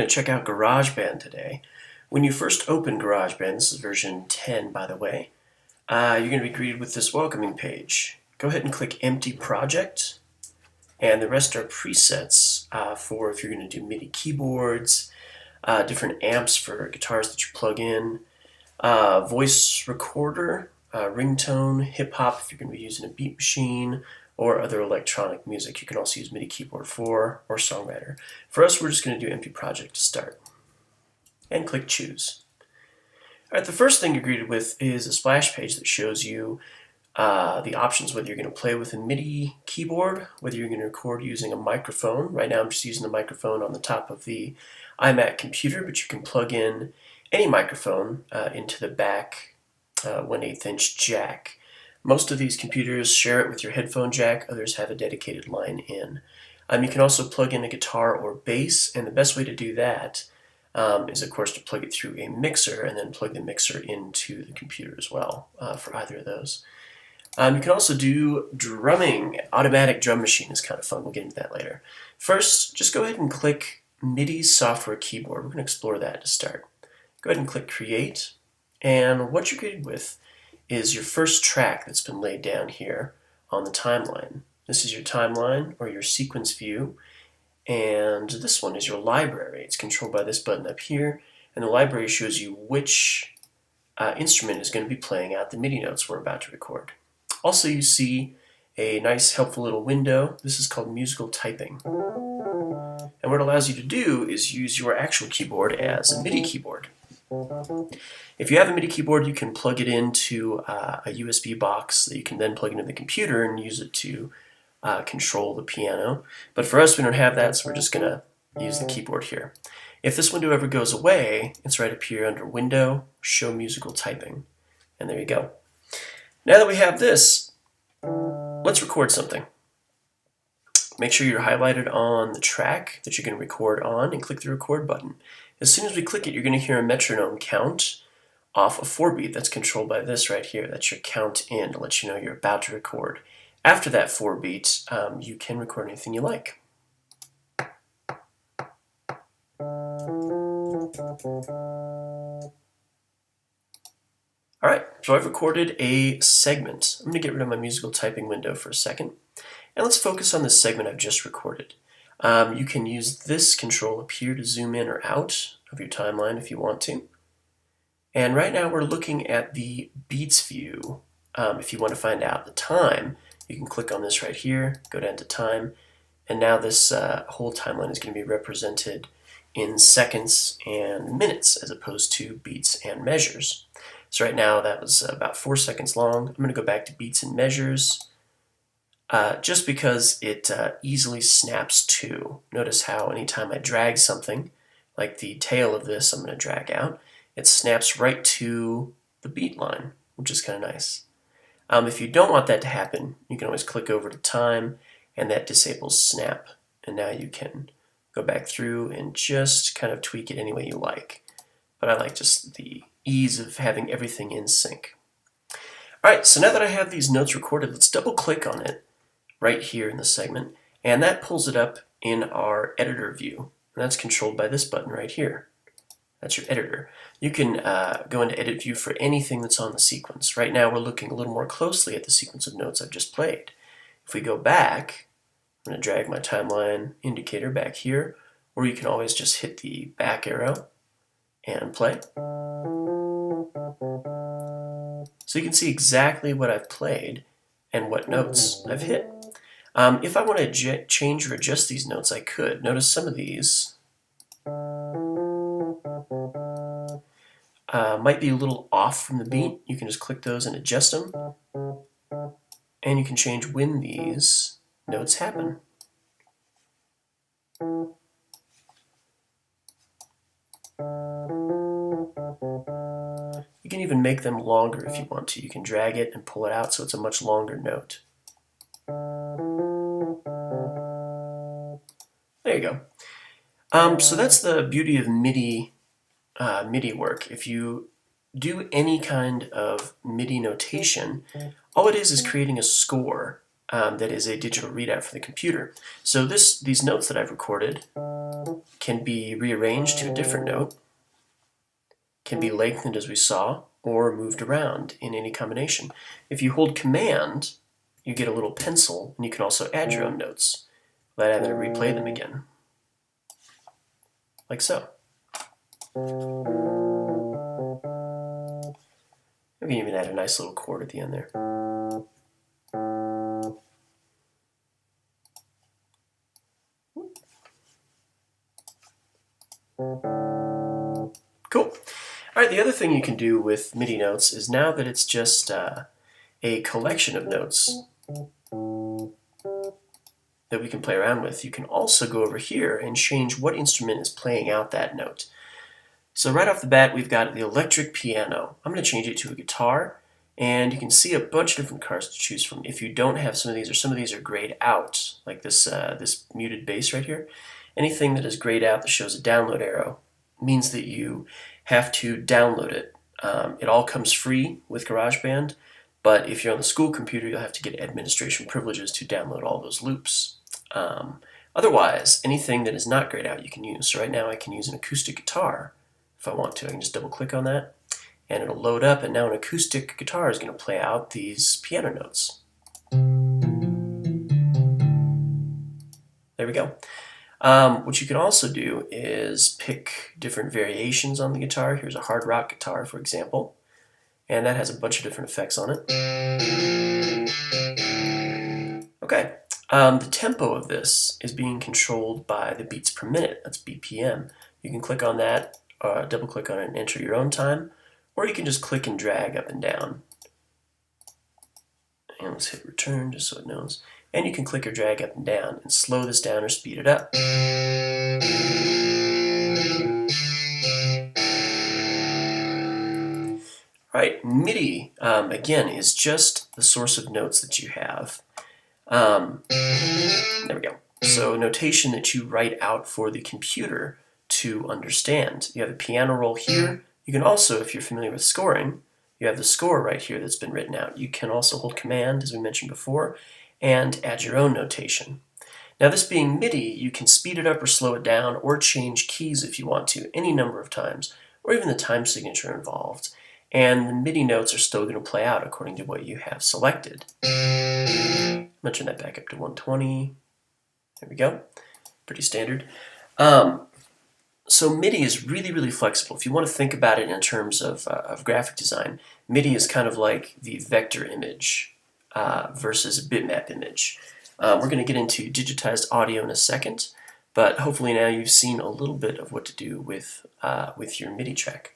to check out Garageband today. When you first open Garageband, this is version 10 by the way, you're going to be greeted with this welcoming page. Go ahead and click Empty Project, and the rest are presets for if you're going to do MIDI keyboards, different amps for guitars that you plug in, voice recorder, ringtone, hip-hop if you're going to be using a beat machine, or other electronic music. You can also use MIDI keyboard for, or Songwriter. For us, we're just going to do Empty Project to start. And click Choose. All right, the first thing you're greeted with is a splash page that shows you the options, whether you're going to play with a MIDI keyboard, whether you're going to record using a microphone. Right now I'm just using the microphone on the top of the iMac computer, but you can plug in any microphone into the back 1/8 inch jack. Most of these computers share it with your headphone jack, others have a dedicated line in. You can also plug in a guitar or bass, and the best way to do that is of course to plug it through a mixer and then plug the mixer into the computer as well for either of those. You can also do drumming. Automatic drum machine is kind of fun. We'll get into that later. First, just go ahead and click MIDI software keyboard. We're going to explore that to start. Go ahead and click Create, and what you're greeted with is your first track that's been laid down here on the timeline. This is your timeline or your sequence view, and this one is your library. It's controlled by this button up here, and the library shows you which instrument is going to be playing out the MIDI notes we're about to record. Also, you see a nice helpful little window. This is called musical typing. And what it allows you to do is use your actual keyboard as a MIDI keyboard. If you have a MIDI keyboard, you can plug it into a USB box that you can then plug into the computer and use it to control the piano. But for us, we don't have that, so we're just going to use the keyboard here. If this window ever goes away, it's right up here under Window, Show Musical Typing. And there you go. Now that we have this, let's record something. Make sure you're highlighted on the track that you're going to record on and click the record button. As soon as we click it, you're going to hear a metronome count off a 4-beat. That's controlled by this right here. That's your count in to let you know you're about to record. After that 4-beat, you can record anything you like. Alright, so I've recorded a segment. I'm going to get rid of my musical typing window for a second. And let's focus on this segment I've just recorded. You can use this control up here to zoom in or out of your timeline if you want to. And right now we're looking at the beats view. If you want to find out the time, you can click on this right here, go down to time, and now this whole timeline is going to be represented in seconds and minutes as opposed to beats and measures. So right now that was about 4 seconds long. I'm going to go back to beats and measures. Just because it easily snaps to. Notice how anytime I drag something, like the tail of this I'm going to drag out, it snaps right to the beat line, which is kind of nice. If you don't want that to happen, you can always click over to time, and that disables snap. And now you can go back through and just kind of tweak it any way you like. But I like just the ease of having everything in sync. Alright, so now that I have these notes recorded, let's double click on it right here in the segment, and that pulls it up in our editor view, and that's controlled by this button right here. That's your editor. You can go into edit view for anything that's on the sequence. Right now we're looking a little more closely at the sequence of notes I've just played. If we go back, I'm going to drag my timeline indicator back here, or you can always just hit the back arrow and play. So you can see exactly what I've played and what notes I've hit. If I want to change or adjust these notes, I could. Notice some of these might be a little off from the beat. You can just click those and adjust them. And you can change when these notes happen. You can even make them longer if you want to. You can drag it and pull it out so it's a much longer note. There you go. So that's the beauty of MIDI work. If you do any kind of MIDI notation, all it is creating a score that is a digital readout for the computer. So these notes that I've recorded can be rearranged to a different note, can be lengthened as we saw, or moved around in any combination. If you hold Command, you get a little pencil, and you can also add your own notes without having to replay them again, like so. We can even add a nice little chord at the end there. Cool. All right, the other thing you can do with MIDI notes is, now that it's just a collection of notes that we can play around with, you can also go over here and change what instrument is playing out that note. So right off the bat, we've got the electric piano. I'm going to change it to a guitar, and you can see a bunch of different cards to choose from. If you don't have some of these, or some of these are grayed out, like this muted bass right here, anything that is grayed out that shows a download arrow means that you have to download it. It all comes free with Garageband, but if you're on the school computer, you'll have to get administration privileges to download all those loops. Otherwise, anything that is not grayed out you can use. So right now I can use an acoustic guitar if I want to. I can just double click on that and it'll load up, and now an acoustic guitar is going to play out these piano notes. There we go. What you can also do is pick different variations on the guitar. Here's a hard rock guitar, for example, and that has a bunch of different effects on it. Okay, the tempo of this is being controlled by the beats per minute. That's BPM. You can click on that, double click on it and enter your own time, or you can just click and drag up and down. And let's hit return just so it knows. And you can click or drag up and down and slow this down or speed it up. Right, MIDI, again, is just the source of notes that you have. There we go. So notation that you write out for the computer to understand. You have the piano roll here. You can also, if you're familiar with scoring, you have the score right here that's been written out. You can also hold Command, as we mentioned before, and add your own notation. Now, this being MIDI, you can speed it up or slow it down, or change keys if you want to, any number of times, or even the time signature involved. And the MIDI notes are still going to play out according to what you have selected. I'm going to turn that back up to 120. There we go. Pretty standard. So MIDI is really, really flexible. If you want to think about it in terms of graphic design, MIDI is kind of like the vector image versus a bitmap image. We're going to get into digitized audio in a second, but hopefully now you've seen a little bit of what to do with your MIDI track.